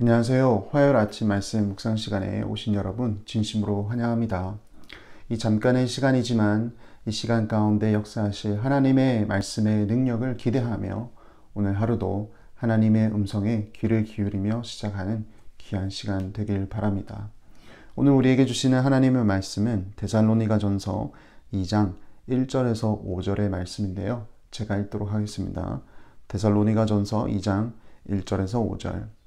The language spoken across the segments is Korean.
안녕하세요. 화요일 아침 말씀 묵상 시간에 오신 여러분 진심으로 환영합니다. 이 잠깐의 시간이지만 이 시간 가운데 역사하실 하나님의 말씀의 능력을 기대하며 오늘 하루도 하나님의 음성에 귀를 기울이며 시작하는 귀한 시간 되길 바랍니다. 오늘 우리에게 주시는 하나님의 말씀은 데살로니가전서 2장 1절에서 5절의 말씀인데요. 제가 읽도록 하겠습니다. 데살로니가전서 2장 1절에서 5절.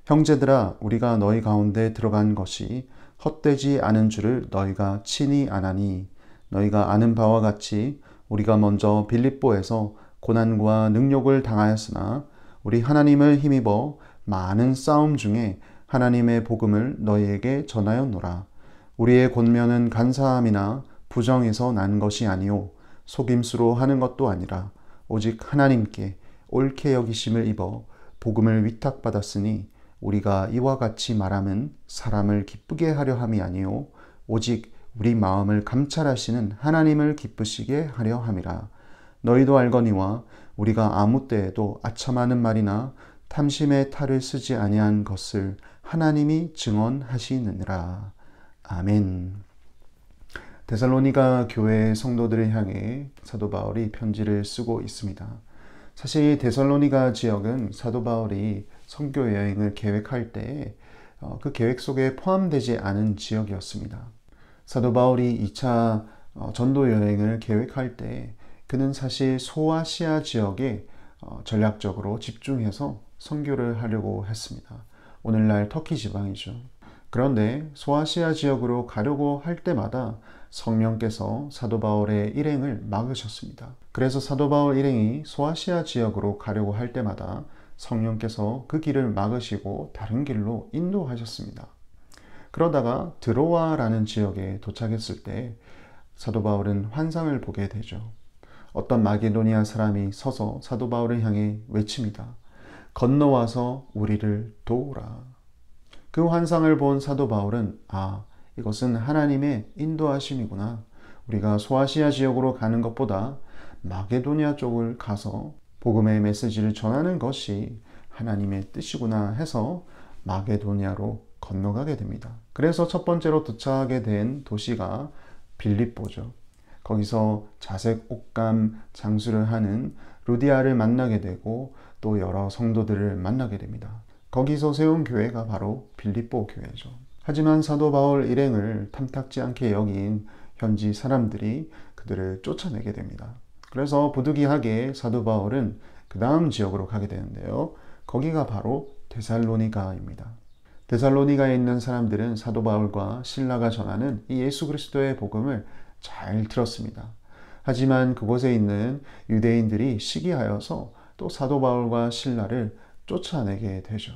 형제들아, 우리가 너희 가운데 들어간 것이 헛되지 않은 줄을 너희가 친히 아나니, 너희가 아는 바와 같이 우리가 먼저 빌립보에서 고난과 능욕을 당하였으나 우리 하나님을 힘입어 많은 싸움 중에 하나님의 복음을 너희에게 전하였노라. 우리의 권면은 간사함이나 부정에서 난 것이 아니요 속임수로 하는 것도 아니라 오직 하나님께 옳게 여기심을 입어 복음을 위탁받았으니 우리가 이와 같이 말함은 사람을 기쁘게 하려 함이 아니요 오직 우리 마음을 감찰하시는 하나님을 기쁘시게 하려 함이라. 너희도 알거니와 우리가 아무 때에도 아첨하는 말이나 탐심의 탈을 쓰지 아니한 것을 하나님이 증언하시느니라. 아멘. 데살로니가 교회 성도들을 향해 사도 바울이 편지를 쓰고 있습니다. 사실 데살로니가 지역은 사도 바울이 선교 여행을 계획할 때 그 계획 속에 포함되지 않은 지역이었습니다. 사도 바울이 2차 전도 여행을 계획할 때 그는 사실 소아시아 지역에 전략적으로 집중해서 선교를 하려고 했습니다. 오늘날 터키 지방이죠. 그런데 소아시아 지역으로 가려고 할 때마다 성령께서 사도 바울의 일행을 막으셨습니다. 그래서 사도 바울 일행이 소아시아 지역으로 가려고 할 때마다 성령께서 그 길을 막으시고 다른 길로 인도하셨습니다. 그러다가 드로아라는 지역에 도착했을 때 사도 바울은 환상을 보게 되죠. 어떤 마게도니아 사람이 서서 사도 바울을 향해 외칩니다. 건너와서 우리를 도우라. 그 환상을 본 사도 바울은 이것은 하나님의 인도하심이구나. 우리가 소아시아 지역으로 가는 것보다 마게도니아 쪽을 가서 복음의 메시지를 전하는 것이 하나님의 뜻이구나 해서 마게도니아로 건너가게 됩니다. 그래서 첫 번째로 도착하게 된 도시가 빌립보죠. 거기서 자색 옷감 장수를 하는 루디아를 만나게 되고 또 여러 성도들을 만나게 됩니다. 거기서 세운 교회가 바로 빌립보 교회죠. 하지만 사도 바울 일행을 탐탁지 않게 여긴 현지 사람들이 그들을 쫓아내게 됩니다. 그래서 부득이하게 사도 바울은 그 다음 지역으로 가게 되는데요. 거기가 바로 데살로니가입니다. 데살로니가에 있는 사람들은 사도 바울과 실라가 전하는 이 예수 그리스도의 복음을 잘 들었습니다. 하지만 그곳에 있는 유대인들이 시기하여서 또 사도 바울과 실라를 쫓아내게 되죠.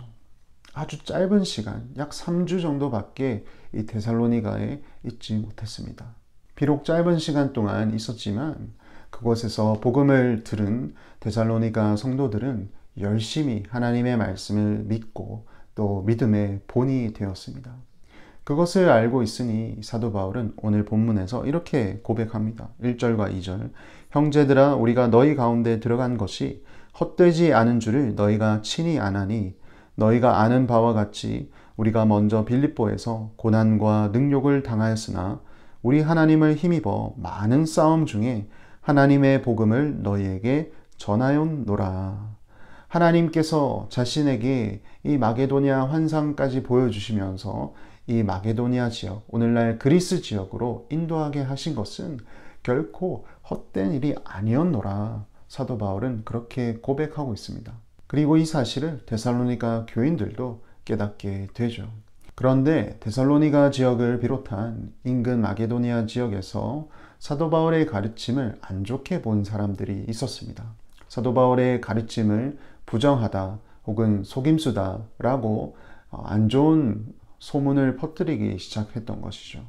아주 짧은 시간, 약 3주 정도밖에 이 데살로니가에 있지 못했습니다. 비록 짧은 시간 동안 있었지만 그곳에서 복음을 들은 데살로니가 성도들은 열심히 하나님의 말씀을 믿고 또 믿음의 본이 되었습니다. 그것을 알고 있으니 사도 바울은 오늘 본문에서 이렇게 고백합니다. 1절과 2절. 형제들아, 우리가 너희 가운데 들어간 것이 헛되지 않은 줄을 너희가 친히 아나니, 너희가 아는 바와 같이 우리가 먼저 빌립보에서 고난과 능욕을 당하였으나 우리 하나님을 힘입어 많은 싸움 중에 하나님의 복음을 너희에게 전하였노라. 하나님께서 자신에게 이 마게도니아 환상까지 보여주시면서 이 마게도니아 지역, 오늘날 그리스 지역으로 인도하게 하신 것은 결코 헛된 일이 아니었노라. 사도 바울은 그렇게 고백하고 있습니다. 그리고 이 사실을 데살로니가 교인들도 깨닫게 되죠. 그런데 데살로니가 지역을 비롯한 인근 마게도니아 지역에서 사도 바울의 가르침을 안 좋게 본 사람들이 있었습니다. 사도 바울의 가르침을 부정하다 혹은 속임수다라고 안 좋은 소문을 퍼뜨리기 시작했던 것이죠.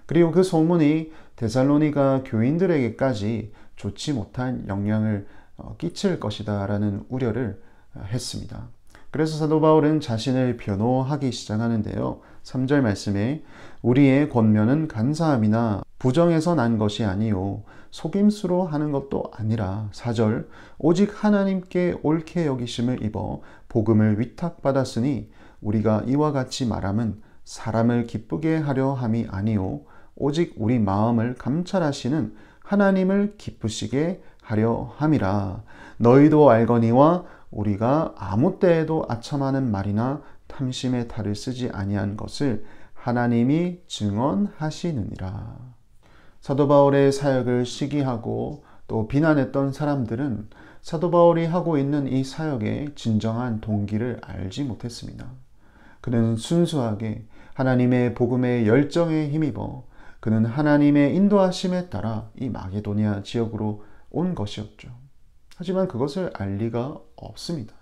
그리고 그 소문이 데살로니가 교인들에게까지 좋지 못한 영향을 끼칠 것이다 라는 우려를 했습니다. 그래서 사도 바울은 자신을 변호하기 시작하는데요. 3절 말씀에 우리의 권면은 간사함이나 부정에서 난 것이 아니요 속임수로 하는 것도 아니라 4절 오직 하나님께 옳게 여기심을 입어 복음을 위탁받았으니 우리가 이와 같이 말함은 사람을 기쁘게 하려 함이 아니요 오직 우리 마음을 감찰하시는 하나님을 기쁘시게 하려 함이라. 너희도 알거니와 우리가 아무 때에도 아첨하는 말이나 탐심의 탈을 쓰지 아니한 것을 하나님이 증언하시느니라. 사도 바울의 사역을 시기하고 또 비난했던 사람들은 사도 바울이 하고 있는 이 사역의 진정한 동기를 알지 못했습니다. 그는 순수하게 하나님의 복음의 열정에 힘입어 그는 하나님의 인도하심에 따라 이 마게도니아 지역으로 온 것이었죠. 하지만 그것을 알 리가 없습니다.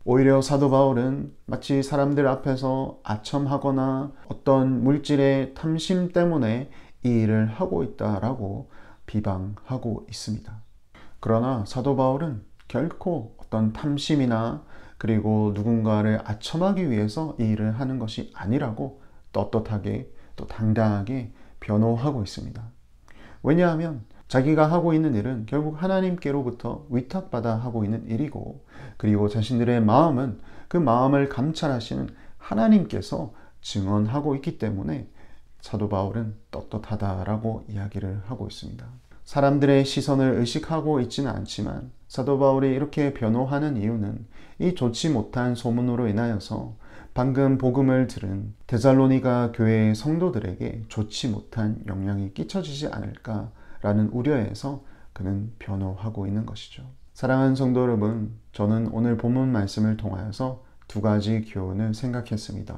오히려 사도 바울은 마치 사람들 앞에서 아첨하거나 어떤 물질의 탐심 때문에 이 일을 하고 있다라고 비방하고 있습니다. 그러나 사도 바울은 결코 어떤 탐심이나 그리고 누군가를 아첨하기 위해서 이 일을 하는 것이 아니라고 떳떳하게 또 당당하게 변호하고 있습니다. 왜냐하면 자기가 하고 있는 일은 결국 하나님께로부터 위탁받아 하고 있는 일이고, 그리고 자신들의 마음은 그 마음을 감찰하시는 하나님께서 증언하고 있기 때문에 사도 바울은 떳떳하다라고 이야기를 하고 있습니다. 사람들의 시선을 의식하고 있지는 않지만 사도 바울이 이렇게 변호하는 이유는 이 좋지 못한 소문으로 인하여서 방금 복음을 들은 데살로니가 교회의 성도들에게 좋지 못한 영향이 끼쳐지지 않을까라는 우려에서 그는 변호하고 있는 것이죠. 사랑하는 성도 여러분, 저는 오늘 본문 말씀을 통하여서 두 가지 교훈을 생각했습니다.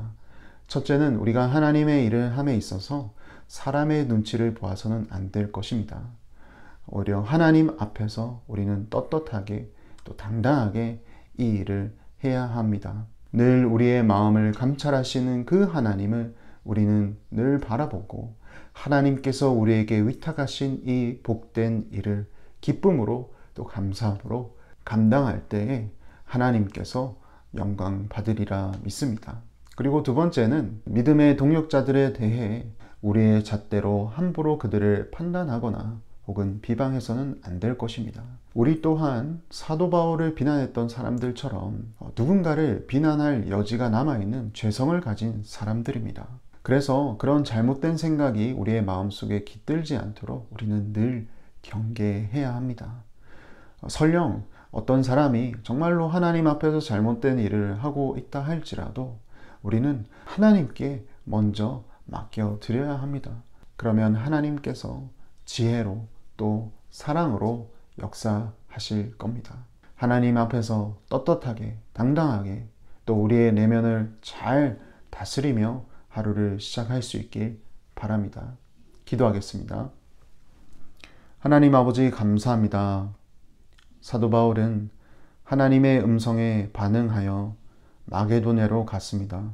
첫째는 우리가 하나님의 일을 함에 있어서 사람의 눈치를 보아서는 안 될 것입니다. 오히려 하나님 앞에서 우리는 떳떳하게 또 당당하게 이 일을 해야 합니다. 늘 우리의 마음을 감찰하시는 그 하나님을 우리는 늘 바라보고 하나님께서 우리에게 위탁하신 이 복된 일을 기쁨으로 또 감사함으로 감당할 때에 하나님께서 영광 받으리라 믿습니다. 그리고 두 번째는 믿음의 동역자들에 대해 우리의 잣대로 함부로 그들을 판단하거나 혹은 비방해서는 안 될 것입니다. 우리 또한 사도 바울을 비난했던 사람들처럼 누군가를 비난할 여지가 남아있는 죄성을 가진 사람들입니다. 그래서 그런 잘못된 생각이 우리의 마음속에 깃들지 않도록 우리는 늘 경계해야 합니다. 설령 어떤 사람이 정말로 하나님 앞에서 잘못된 일을 하고 있다 할지라도 우리는 하나님께 먼저 맡겨드려야 합니다. 그러면 하나님께서 지혜로 또 사랑으로 역사하실 겁니다. 하나님 앞에서 떳떳하게 당당하게 또 우리의 내면을 잘 다스리며 하루를 시작할 수 있길 바랍니다. 기도하겠습니다. 하나님 아버지 감사합니다. 사도 바울은 하나님의 음성에 반응하여 마게도냐로 갔습니다.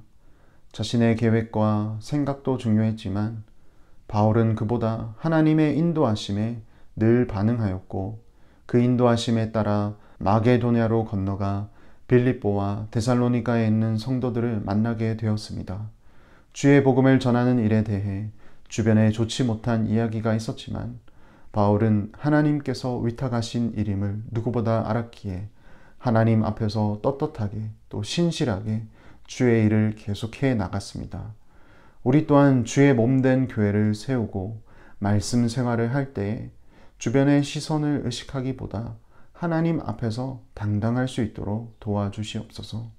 자신의 계획과 생각도 중요했지만 바울은 그보다 하나님의 인도하심에 늘 반응하였고 그 인도하심에 따라 마게도냐로 건너가 빌립보와 데살로니가에 있는 성도들을 만나게 되었습니다. 주의 복음을 전하는 일에 대해 주변에 좋지 못한 이야기가 있었지만 바울은 하나님께서 위탁하신 일임을 누구보다 알았기에 하나님 앞에서 떳떳하게 또 신실하게 주의 일을 계속해 나갔습니다. 우리 또한 주의 몸된 교회를 세우고 말씀 생활을 할 때에 주변의 시선을 의식하기보다 하나님 앞에서 당당할 수 있도록 도와주시옵소서.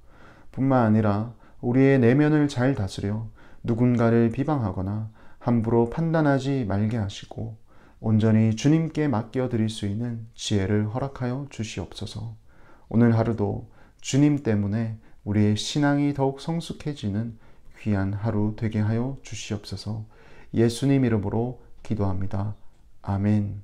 뿐만 아니라 우리의 내면을 잘 다스려 누군가를 비방하거나 함부로 판단하지 말게 하시고 온전히 주님께 맡겨드릴 수 있는 지혜를 허락하여 주시옵소서. 오늘 하루도 주님 때문에 우리의 신앙이 더욱 성숙해지는 귀한 하루 되게 하여 주시옵소서. 예수님 이름으로 기도합니다. 아멘.